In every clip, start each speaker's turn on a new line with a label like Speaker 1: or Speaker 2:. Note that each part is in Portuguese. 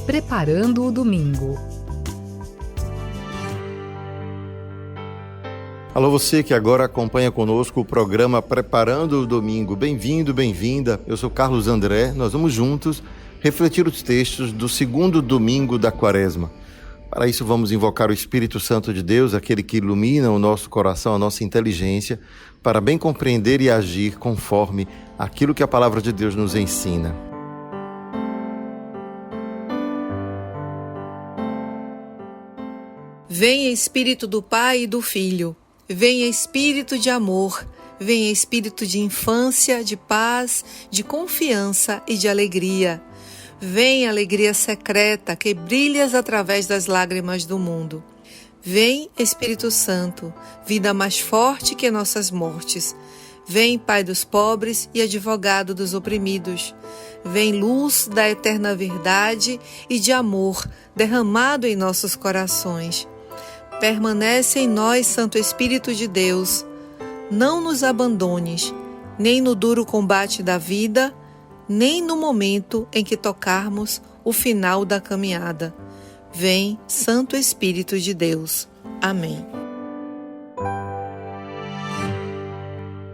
Speaker 1: Preparando o Domingo.
Speaker 2: Alô, você que agora acompanha conosco o programa Preparando o Domingo. Bem-vindo, bem-vinda. Eu sou Carlos André. Nós vamos juntos refletir os textos do segundo domingo da Quaresma. Para isso, vamos invocar o Espírito Santo de Deus, aquele que ilumina o nosso coração, a nossa inteligência, para bem compreender e agir conforme aquilo que a palavra de Deus nos ensina.
Speaker 3: Venha Espírito do Pai e do Filho, venha Espírito de amor, venha Espírito de infância, de paz, de confiança e de alegria. Vem alegria secreta que brilhas através das lágrimas do mundo. Vem Espírito Santo, vida mais forte que nossas mortes. Vem Pai dos pobres e advogado dos oprimidos. Vem luz da eterna verdade e de amor derramado em nossos corações. Permanece em nós, Santo Espírito de Deus. Não nos abandones, nem no duro combate da vida, nem no momento em que tocarmos o final da caminhada. Vem, Santo Espírito de Deus. Amém.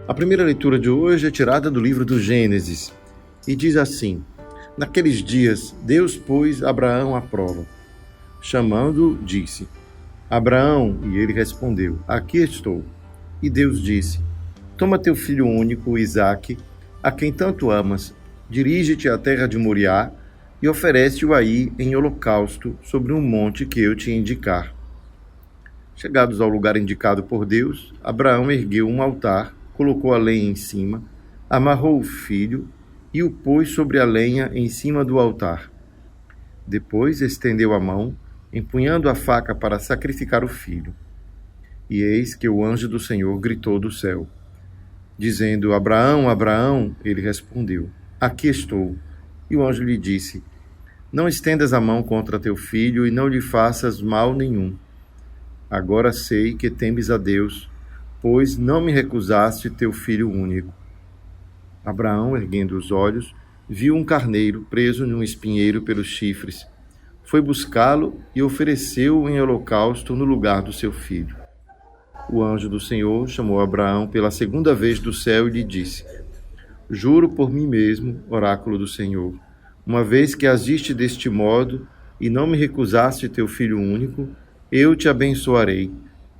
Speaker 2: A primeira leitura de hoje é tirada do livro do Gênesis e diz assim: Naqueles dias, Deus pôs Abraão à prova. Chamando-o, disse: Abraão, e ele respondeu: Aqui estou. E Deus disse: Toma teu filho único, Isaque, a quem tanto amas, dirige-te à terra de Moriá e oferece-o aí em holocausto sobre um monte que eu te indicar. Chegados ao lugar indicado por Deus, Abraão ergueu um altar, colocou a lenha em cima, amarrou o filho e o pôs sobre a lenha em cima do altar. Depois estendeu a mão, empunhando a faca para sacrificar o filho. E eis que o anjo do Senhor gritou do céu, dizendo: Abraão, Abraão, ele respondeu: Aqui estou. E o anjo lhe disse: Não estendas a mão contra teu filho e não lhe faças mal nenhum. Agora sei que temes a Deus, pois não me recusaste teu filho único. Abraão, erguendo os olhos, viu um carneiro preso num espinheiro pelos chifres. Foi buscá-lo e ofereceu-o em holocausto no lugar do seu filho. O anjo do Senhor chamou Abraão pela segunda vez do céu e lhe disse: Juro por mim mesmo, oráculo do Senhor, uma vez que agiste deste modo e não me recusaste teu filho único, eu te abençoarei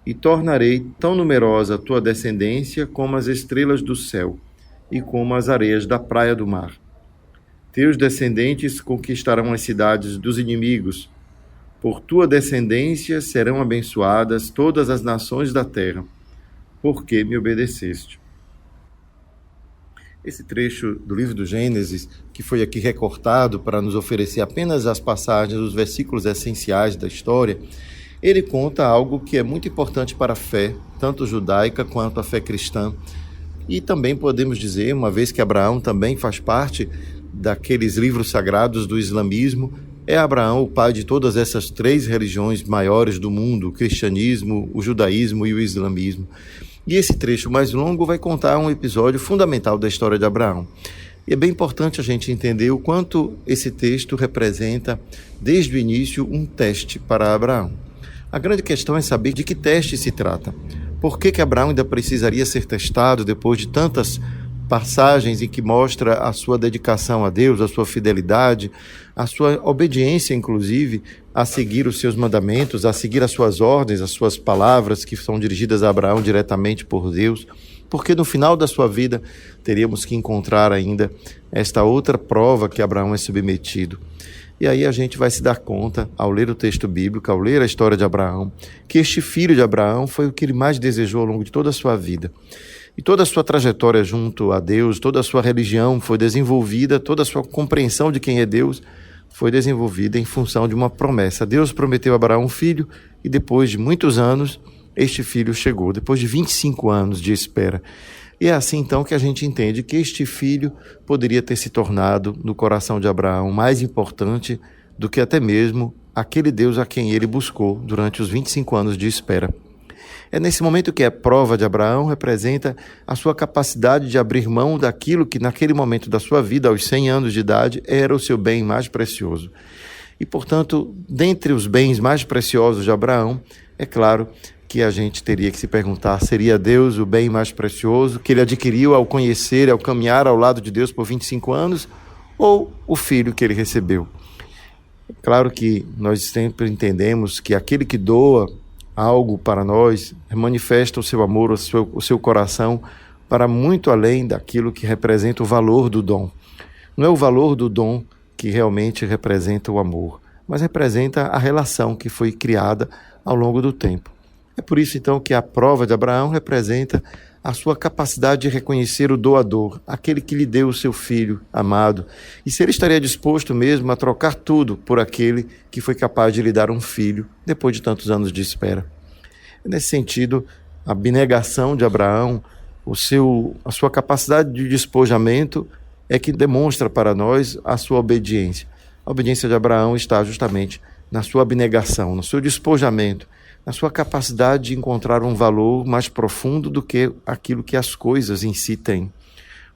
Speaker 2: e tornarei tão numerosa a tua descendência como as estrelas do céu e como as areias da praia do mar. Teus descendentes conquistarão as cidades dos inimigos. Por tua descendência serão abençoadas todas as nações da terra, porque me obedeceste. Esse trecho do livro do Gênesis, que foi aqui recortado para nos oferecer apenas as passagens, os versículos essenciais da história, ele conta algo que é muito importante para a fé, tanto judaica quanto a fé cristã. E também podemos dizer, uma vez que Abraão também faz parte daqueles livros sagrados do islamismo, é Abraão o pai de todas essas três religiões maiores do mundo, o cristianismo, o judaísmo e o islamismo. E esse trecho mais longo vai contar um episódio fundamental da história de Abraão. E é bem importante a gente entender o quanto esse texto representa, desde o início, um teste para Abraão. A grande questão é saber de que teste se trata. Por que Abraão ainda precisaria ser testado depois de tantas passagens em que mostra a sua dedicação a Deus, a sua fidelidade, a sua obediência, inclusive, a seguir os seus mandamentos, a seguir as suas ordens, as suas palavras que são dirigidas a Abraão diretamente por Deus, porque no final da sua vida teríamos que encontrar ainda esta outra prova que Abraão é submetido. E aí a gente vai se dar conta, ao ler o texto bíblico, ao ler a história de Abraão, que este filho de Abraão foi o que ele mais desejou ao longo de toda a sua vida. E toda a sua trajetória junto a Deus, toda a sua religião foi desenvolvida, toda a sua compreensão de quem é Deus foi desenvolvida em função de uma promessa. Deus prometeu a Abraão um filho e depois de muitos anos, este filho chegou, depois de 25 anos de espera. E é assim então que a gente entende que este filho poderia ter se tornado, no coração de Abraão, mais importante do que até mesmo aquele Deus a quem ele buscou durante os 25 anos de espera. É nesse momento que a prova de Abraão representa a sua capacidade de abrir mão daquilo que naquele momento da sua vida, aos 100 anos de idade, era o seu bem mais precioso. E, portanto, dentre os bens mais preciosos de Abraão, é claro que a gente teria que se perguntar, seria Deus o bem mais precioso que ele adquiriu ao conhecer, ao caminhar ao lado de Deus por 25 anos, ou o filho que ele recebeu? Claro que nós sempre entendemos que aquele que doa algo para nós manifesta o seu amor, o seu coração para muito além daquilo que representa o valor do dom. Não é o valor do dom que realmente representa o amor, mas representa a relação que foi criada ao longo do tempo. É por isso, então, que a prova de Abraão representa a sua capacidade de reconhecer o doador, aquele que lhe deu o seu filho amado, e se ele estaria disposto mesmo a trocar tudo por aquele que foi capaz de lhe dar um filho depois de tantos anos de espera. Nesse sentido, a abnegação de Abraão, a sua capacidade de despojamento é que demonstra para nós a sua obediência. A obediência de Abraão está justamente na sua abnegação, no seu despojamento, na sua capacidade de encontrar um valor mais profundo do que aquilo que as coisas em si têm.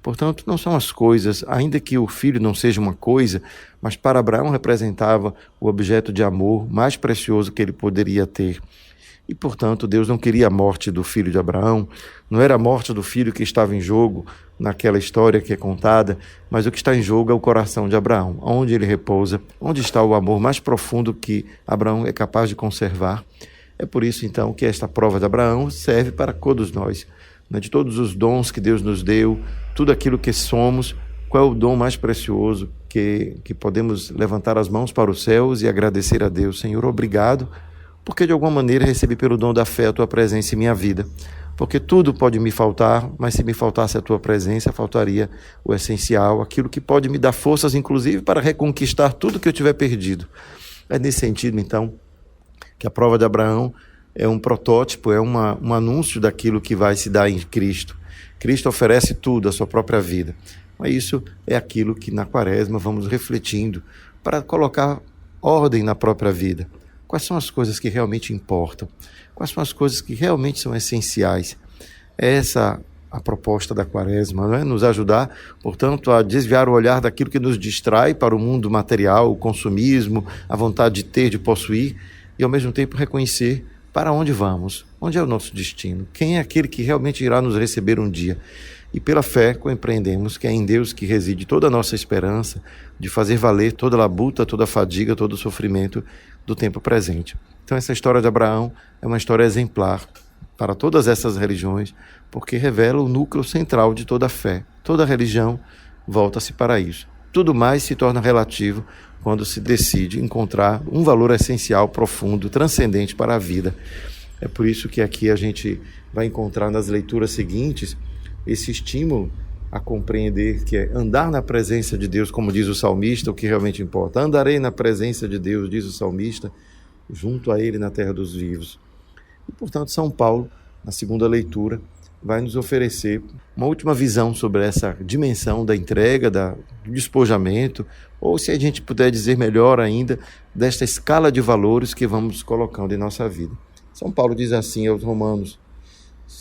Speaker 2: Portanto, não são as coisas, ainda que o filho não seja uma coisa, mas para Abraão representava o objeto de amor mais precioso que ele poderia ter. E, portanto, Deus não queria a morte do filho de Abraão, não era a morte do filho que estava em jogo naquela história que é contada, mas o que está em jogo é o coração de Abraão, onde ele repousa, onde está o amor mais profundo que Abraão é capaz de conservar. É por isso, então, que esta prova de Abraão serve para todos nós, né? De todos os dons que Deus nos deu, tudo aquilo que somos, qual é o dom mais precioso que podemos levantar as mãos para os céus e agradecer a Deus? Senhor, obrigado, porque de alguma maneira recebi pelo dom da fé a Tua presença em minha vida. Porque tudo pode me faltar, mas se me faltasse a Tua presença, faltaria o essencial, aquilo que pode me dar forças, inclusive, para reconquistar tudo que eu tiver perdido. É nesse sentido, então, que a prova de Abraão é um protótipo, é um anúncio daquilo que vai se dar em Cristo. Cristo oferece tudo, a sua própria vida. Mas isso é aquilo que na Quaresma vamos refletindo para colocar ordem na própria vida. Quais são as coisas que realmente importam? Quais são as coisas que realmente são essenciais? Essa a proposta da Quaresma, não é? Nos ajudar, portanto, a desviar o olhar daquilo que nos distrai para o mundo material, o consumismo, a vontade de ter, de possuir, e ao mesmo tempo reconhecer para onde vamos, onde é o nosso destino, quem é aquele que realmente irá nos receber um dia. E pela fé compreendemos que é em Deus que reside toda a nossa esperança de fazer valer toda a labuta, toda a fadiga, todo o sofrimento do tempo presente. Então essa história de Abraão é uma história exemplar para todas essas religiões, porque revela o núcleo central de toda a fé. Toda religião volta-se para isso. Tudo mais se torna relativo quando se decide encontrar um valor essencial, profundo, transcendente para a vida. É por isso que aqui a gente vai encontrar nas leituras seguintes esse estímulo a compreender que é andar na presença de Deus, como diz o salmista, o que realmente importa. Andarei na presença de Deus, diz o salmista, junto a Ele na terra dos vivos. E, portanto, São Paulo, na segunda leitura, vai nos oferecer uma última visão sobre essa dimensão da entrega, do despojamento, ou se a gente puder dizer melhor ainda, desta escala de valores que vamos colocando em nossa vida. São Paulo diz assim aos romanos: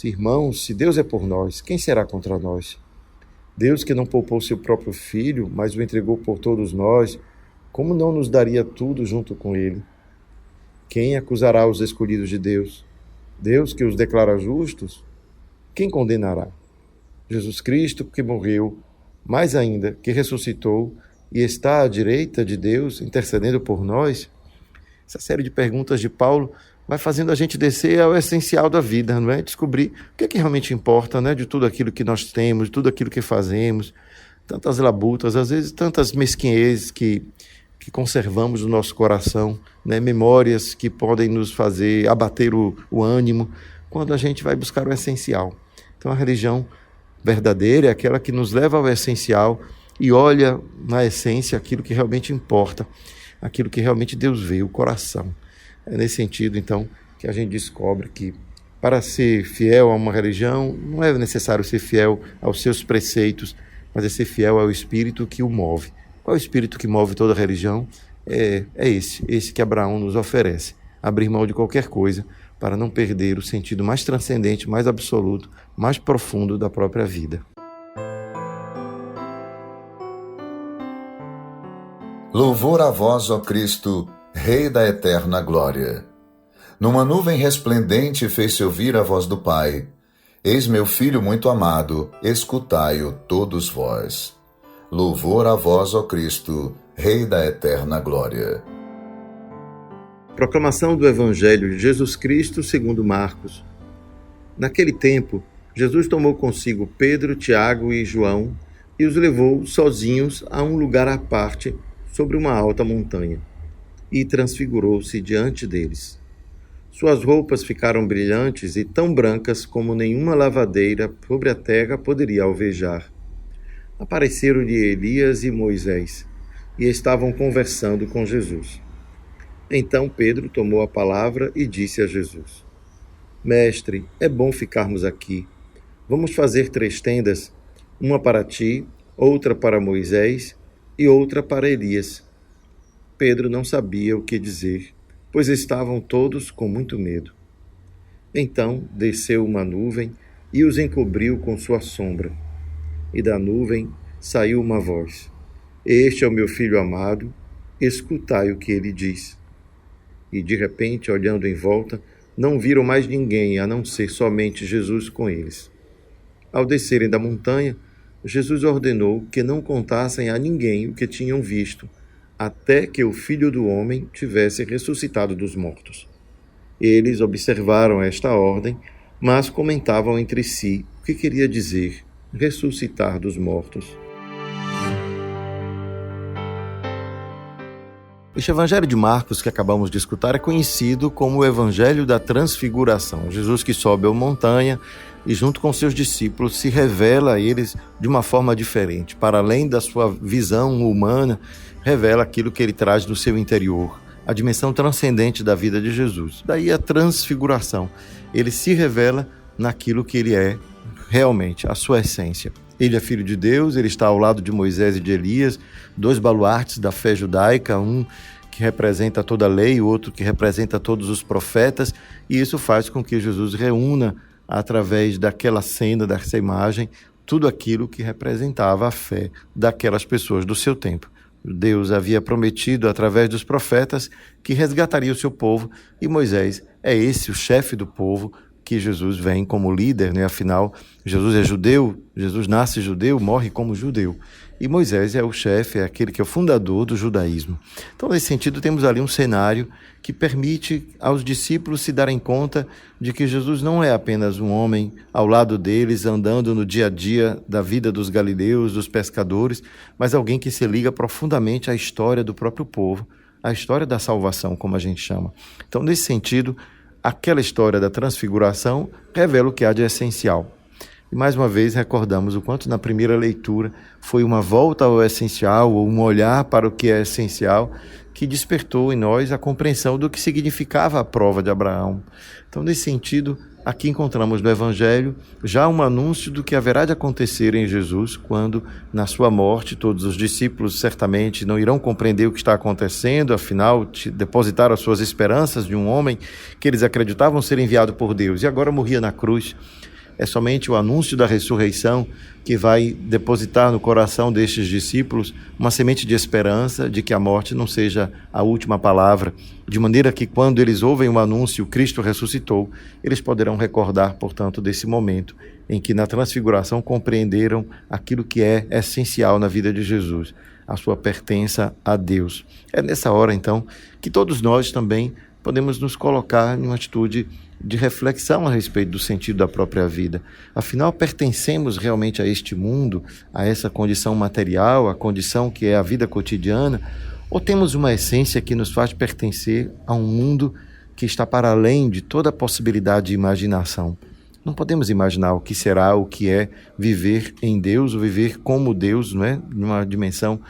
Speaker 2: irmãos, se Deus é por nós, quem será contra nós? Deus que não poupou seu próprio Filho, mas o entregou por todos nós, como não nos daria tudo junto com ele? Quem acusará os escolhidos de Deus? Deus que os declara justos? Quem condenará? Jesus Cristo que morreu, mais ainda, que ressuscitou e está à direita de Deus, intercedendo por nós? Essa série de perguntas de Paulo vai fazendo a gente descer ao essencial da vida, não é? Descobrir o que é que realmente importa, né? De tudo aquilo que nós temos, de tudo aquilo que fazemos, tantas labutas, às vezes tantas mesquinhez que conservamos no nosso coração, né? Memórias que podem nos fazer abater o ânimo, quando a gente vai buscar o essencial. Então a religião verdadeira é aquela que nos leva ao essencial e olha na essência aquilo que realmente importa, aquilo que realmente Deus vê, o coração. É nesse sentido, então, que a gente descobre que para ser fiel a uma religião não é necessário ser fiel aos seus preceitos, mas é ser fiel ao Espírito que o move. Qual é o Espírito que move toda a religião? É esse que Abraão nos oferece. Abrir mão de qualquer coisa para não perder o sentido mais transcendente, mais absoluto, mais profundo da própria vida.
Speaker 4: Louvor a vós, ó Cristo, Rei da eterna glória. Numa nuvem resplendente fez-se ouvir a voz do Pai. Eis meu Filho muito amado, escutai-o todos vós. Louvor a vós, ó Cristo, Rei da eterna glória.
Speaker 2: Proclamação do Evangelho de Jesus Cristo segundo Marcos. Naquele tempo, Jesus tomou consigo Pedro, Tiago e João e os levou sozinhos a um lugar à parte sobre uma alta montanha, e transfigurou-se diante deles. Suas roupas ficaram brilhantes e tão brancas como nenhuma lavadeira sobre a terra poderia alvejar. Apareceram-lhe Elias e Moisés, e estavam conversando com Jesus. Então Pedro tomou a palavra e disse a Jesus: Mestre, é bom ficarmos aqui. Vamos fazer 3 tendas, uma para ti, outra para Moisés e outra para Elias. Pedro não sabia o que dizer, pois estavam todos com muito medo. Então desceu uma nuvem e os encobriu com sua sombra. E da nuvem saiu uma voz: Este é o meu filho amado, escutai o que ele diz. E de repente, olhando em volta, não viram mais ninguém a não ser somente Jesus com eles. Ao descerem da montanha, Jesus ordenou que não contassem a ninguém o que tinham visto, até que o Filho do Homem tivesse ressuscitado dos mortos. Eles observaram esta ordem, mas comentavam entre si o que queria dizer ressuscitar dos mortos. Este Evangelho de Marcos que acabamos de escutar é conhecido como o Evangelho da Transfiguração. Jesus que sobe a montanha e junto com seus discípulos se revela a eles de uma forma diferente. Para além da sua visão humana, revela aquilo que ele traz do seu interior, a dimensão transcendente da vida de Jesus. Daí a transfiguração. Ele se revela naquilo que ele é realmente, a sua essência. Ele é filho de Deus, ele está ao lado de Moisés e de Elias, 2 baluartes da fé judaica, um que representa toda a lei, o outro que representa todos os profetas, e isso faz com que Jesus reúna, através daquela cena, dessa imagem, tudo aquilo que representava a fé daquelas pessoas do seu tempo. Deus havia prometido, através dos profetas, que resgataria o seu povo, e Moisés é esse, o chefe do povo, que Jesus vem como líder, né? Afinal, Jesus é judeu, Jesus nasce judeu, morre como judeu. E Moisés é o chefe, é aquele que é o fundador do judaísmo. Então, nesse sentido, temos ali um cenário que permite aos discípulos se darem conta de que Jesus não é apenas um homem ao lado deles, andando no dia a dia da vida dos galileus, dos pescadores, mas alguém que se liga profundamente à história do próprio povo, à história da salvação, como a gente chama. Então, nesse sentido, aquela história da transfiguração revela o que há de essencial. E mais uma vez recordamos o quanto na primeira leitura foi uma volta ao essencial, ou um olhar para o que é essencial, que despertou em nós a compreensão do que significava a prova de Abraão. Então, nesse sentido, aqui encontramos no Evangelho já um anúncio do que haverá de acontecer em Jesus quando, na sua morte, todos os discípulos certamente não irão compreender o que está acontecendo, afinal, depositaram as suas esperanças de um homem que eles acreditavam ser enviado por Deus e agora morria na cruz. É somente o anúncio da ressurreição que vai depositar no coração destes discípulos uma semente de esperança de que a morte não seja a última palavra, de maneira que quando eles ouvem o anúncio, Cristo ressuscitou, eles poderão recordar, portanto, desse momento em que na transfiguração compreenderam aquilo que é essencial na vida de Jesus, a sua pertença a Deus. É nessa hora, então, que todos nós também podemos nos colocar em uma atitude de reflexão a respeito do sentido da própria vida. Afinal, pertencemos realmente a este mundo, a essa condição material, a condição que é a vida cotidiana, ou temos uma essência que nos faz pertencer a um mundo que está para além de toda a possibilidade de imaginação? Não podemos imaginar o que será, o que é viver em Deus, ou viver como Deus, não é? Numa dimensão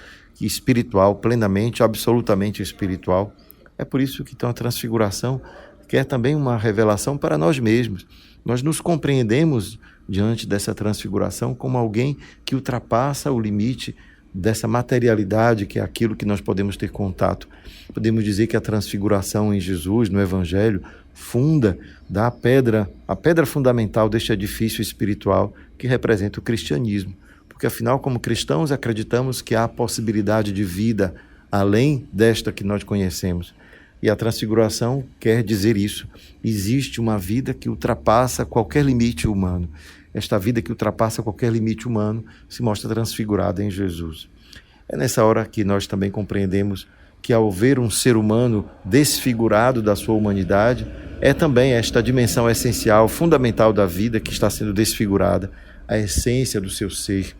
Speaker 2: espiritual, plenamente, absolutamente espiritual. É por isso que então a transfiguração quer também uma revelação para nós mesmos. Nós nos compreendemos diante dessa transfiguração como alguém que ultrapassa o limite dessa materialidade, que é aquilo que nós podemos ter contato. Podemos dizer que a transfiguração em Jesus, no Evangelho, dá a pedra fundamental deste edifício espiritual que representa o cristianismo. Porque afinal, como cristãos, acreditamos que há possibilidade de vida além desta que nós conhecemos. E a transfiguração quer dizer isso. Existe uma vida que ultrapassa qualquer limite humano. Esta vida que ultrapassa qualquer limite humano se mostra transfigurada em Jesus. É nessa hora que nós também compreendemos que ao ver um ser humano desfigurado da sua humanidade, é também esta dimensão essencial, fundamental da vida que está sendo desfigurada, a essência do seu ser.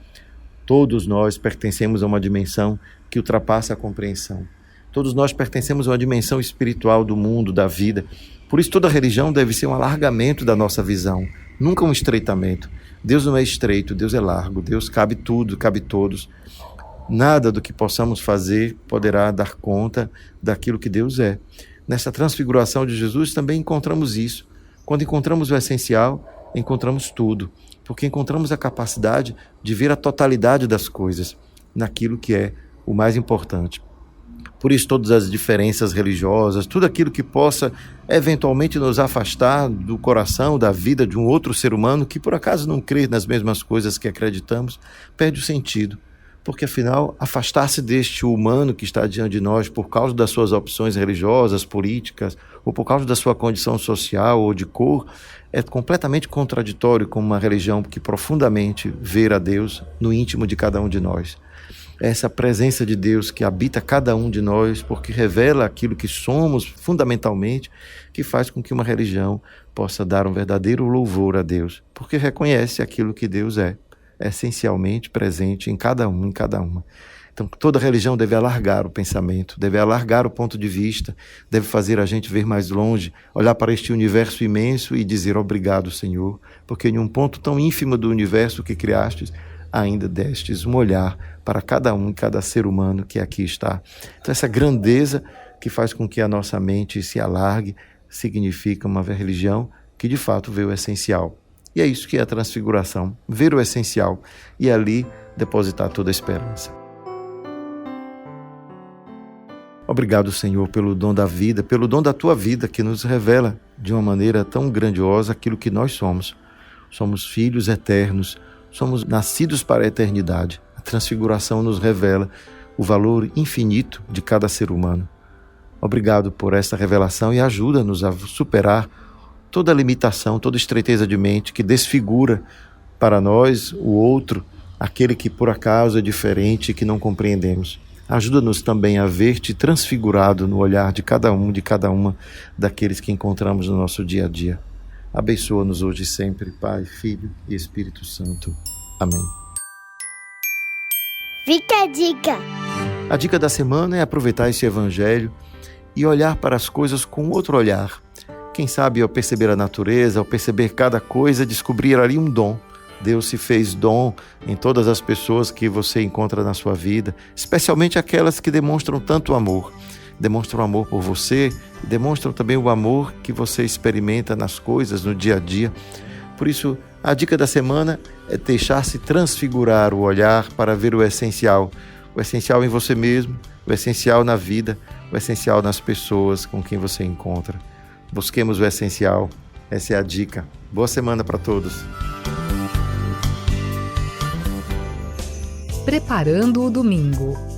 Speaker 2: Todos nós pertencemos a uma dimensão que ultrapassa a compreensão. Todos nós pertencemos a uma dimensão espiritual do mundo, da vida. Por isso toda religião deve ser um alargamento da nossa visão, nunca um estreitamento. Deus não é estreito, Deus é largo, Deus cabe tudo, cabe todos. Nada do que possamos fazer poderá dar conta daquilo que Deus é. Nessa transfiguração de Jesus também encontramos isso. Quando encontramos o essencial, encontramos tudo, porque encontramos a capacidade de ver a totalidade das coisas naquilo que é o mais importante. Por isso todas as diferenças religiosas, tudo aquilo que possa eventualmente nos afastar do coração, da vida de um outro ser humano que por acaso não crê nas mesmas coisas que acreditamos, perde o sentido. Porque afinal, afastar-se deste humano que está diante de nós por causa das suas opções religiosas, políticas, ou por causa da sua condição social ou de cor, é completamente contraditório com uma religião que profundamente vê a Deus no íntimo de cada um de nós. Essa presença de Deus que habita cada um de nós, porque revela aquilo que somos fundamentalmente, que faz com que uma religião possa dar um verdadeiro louvor a Deus, porque reconhece aquilo que Deus é essencialmente presente em cada um, em cada uma. Então toda religião deve alargar o pensamento, deve alargar o ponto de vista, deve fazer a gente ver mais longe, olhar para este universo imenso e dizer obrigado, Senhor, porque em um ponto tão ínfimo do universo que criastes, ainda destes um olhar para cada um e cada ser humano que aqui está. Então essa grandeza que faz com que a nossa mente se alargue significa uma religião que de fato vê o essencial. E é isso que é a transfiguração, ver o essencial e ali depositar toda a esperança. Obrigado, Senhor, pelo dom da vida, pelo dom da Tua vida que nos revela de uma maneira tão grandiosa aquilo que nós somos. Somos filhos eternos, somos nascidos para a eternidade. A transfiguração nos revela o valor infinito de cada ser humano. Obrigado por esta revelação e ajuda-nos a superar toda limitação, toda estreiteza de mente que desfigura para nós o outro, aquele que por acaso é diferente e que não compreendemos. Ajuda-nos também a ver-te transfigurado no olhar de cada um, de cada uma daqueles que encontramos no nosso dia a dia. Abençoa-nos hoje e sempre, Pai, Filho e Espírito Santo. Amém.
Speaker 5: Fica a dica!
Speaker 2: A dica da semana é aproveitar esse evangelho e olhar para as coisas com outro olhar. Quem sabe ao perceber a natureza, ao perceber cada coisa, descobrir ali um dom. Deus se fez dom em todas as pessoas que você encontra na sua vida, especialmente aquelas que demonstram tanto amor. Demonstram amor por você, demonstram também o amor que você experimenta nas coisas, no dia a dia. Por isso, a dica da semana é deixar-se transfigurar o olhar para ver o essencial em você mesmo, o essencial na vida, o essencial nas pessoas com quem você encontra. Busquemos o essencial, essa é a dica. Boa semana para todos.
Speaker 1: Preparando o domingo.